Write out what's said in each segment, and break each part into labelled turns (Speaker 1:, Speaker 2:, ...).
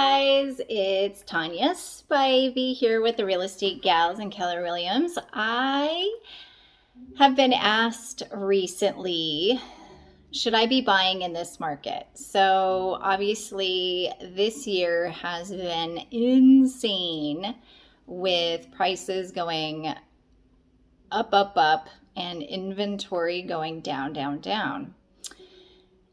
Speaker 1: guys, it's Tonya Spivey here with the Real Estate Gals and Keller Williams. I have been asked recently, should I be buying in this market? So obviously this year has been insane with prices going up, and inventory going down.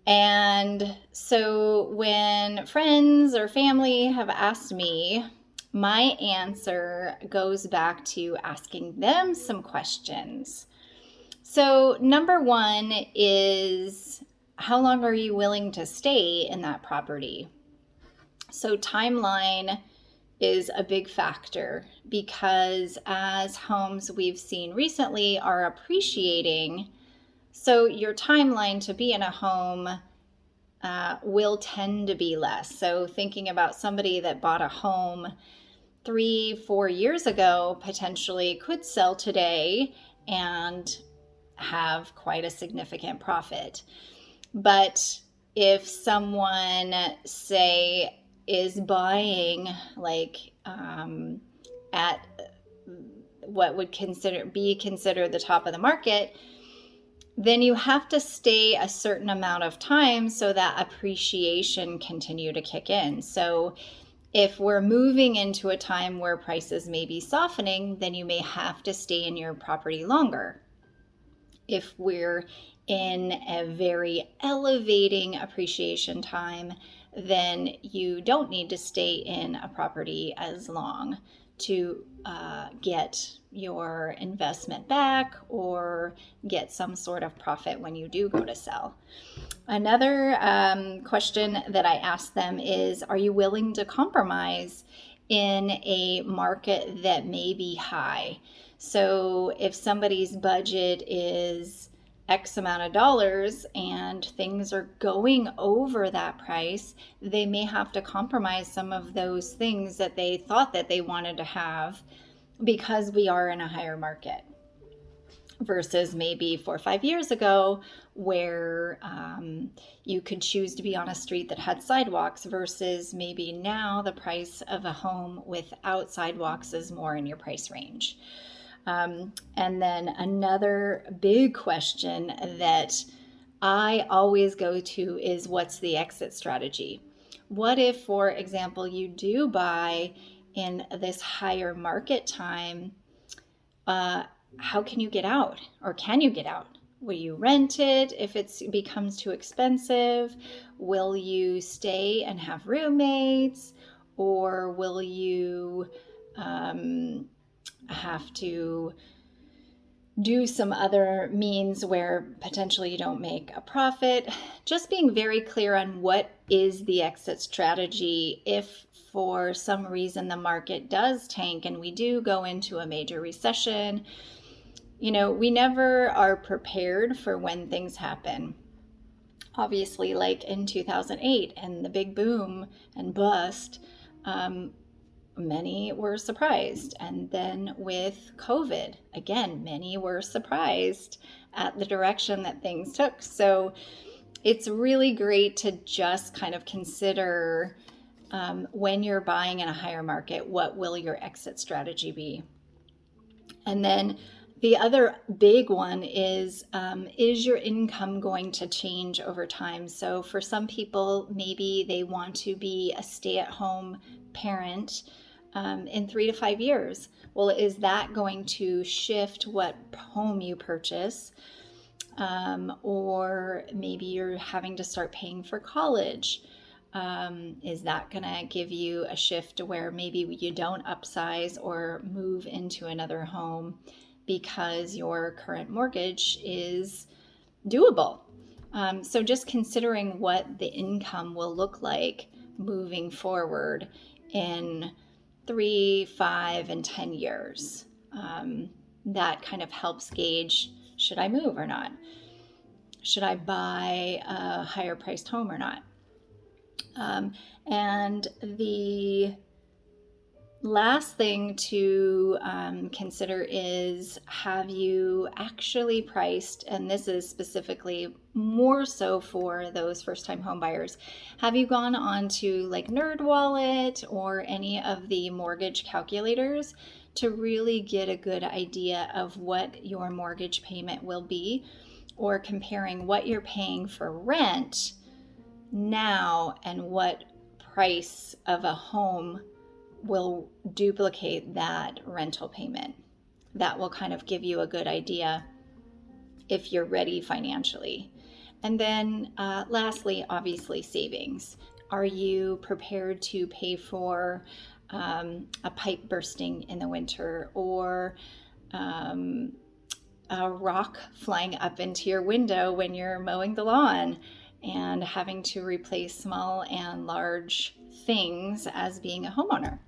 Speaker 1: And so when friends or family have asked me, my answer goes back to asking them some questions. So number one is, how long are you willing to stay in that property? So timeline is a big factor because as homes we've seen recently are appreciating, so your timeline to be in a home will tend to be less. So thinking about somebody that bought a home 3-4 years ago potentially could sell today and have quite a significant profit. But if someone, say, is buying at what would be considered the top of the market, then you have to stay a certain amount of time so that appreciation continue to kick in. So if we're moving into a time where prices may be softening, then you may have to stay in your property longer. If we're in a very elevating appreciation time, then you don't need to stay in a property as long to get your investment back or get some sort of profit when you do go to sell. Another question that I ask them is, are you willing to compromise in a market that may be high? So if somebody's budget is X amount of dollars and things are going over that price, they may have to compromise some of those things that they thought that they wanted to have because we are in a higher market versus maybe 4 or 5 years ago where you could choose to be on a street that had sidewalks versus maybe now the price of a home without sidewalks is more in your price range. And then another big question that I always go to is, what's the exit strategy? What if, for example, you do buy in this higher market time? How can you get out, or can you get out? Will you rent it if it becomes too expensive? Will you stay and have roommates, or will you have to do some other means where potentially you don't make a profit? Just being very clear on what is the exit strategy if for some reason the market does tank and we do go into a major recession. We never are prepared for when things happen. Obviously, like in 2008 and the big boom and bust, many were surprised. And then with COVID, again, many were surprised at the direction that things took. So it's really great to just kind of consider when you're buying in a higher market, what will your exit strategy be? And then the other big one is your income going to change over time? So for some people, maybe they want to be a stay-at-home parent in 3 to 5 years. Well, is that going to shift what home you purchase? Or maybe you're having to start paying for college. Is that going to give you a shift to where maybe you don't upsize or move into another home because your current mortgage is doable? So just considering what the income will look like moving forward in 3, 5, and 10 years. That kind of helps gauge, should I move or not? Should I buy a higher priced home or not? And Last thing to consider is, have you actually priced, and this is specifically more so for those first-time home buyers, have you gone on to like NerdWallet or any of the mortgage calculators to really get a good idea of what your mortgage payment will be, or comparing what you're paying for rent now and what price of a home will duplicate that rental payment? That will kind of give you a good idea if you're ready financially. And then lastly, obviously, savings. Are you prepared to pay for a pipe bursting in the winter, or a rock flying up into your window when you're mowing the lawn, and having to replace small and large things as being a homeowner?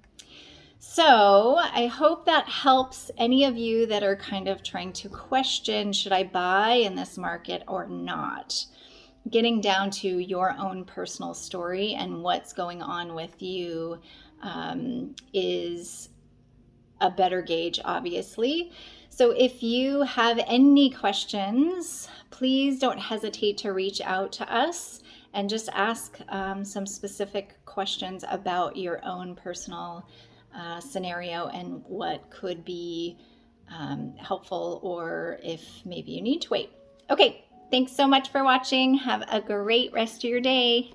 Speaker 1: So I hope that helps any of you that are kind of trying to question, should I buy in this market or not? Getting down to your own personal story and what's going on with you is a better gauge, obviously. So if you have any questions, please don't hesitate to reach out to us and just ask some specific questions about your own personal scenario and what could be helpful, or if maybe you need to wait. Okay, thanks so much for watching. Have a great rest of your day.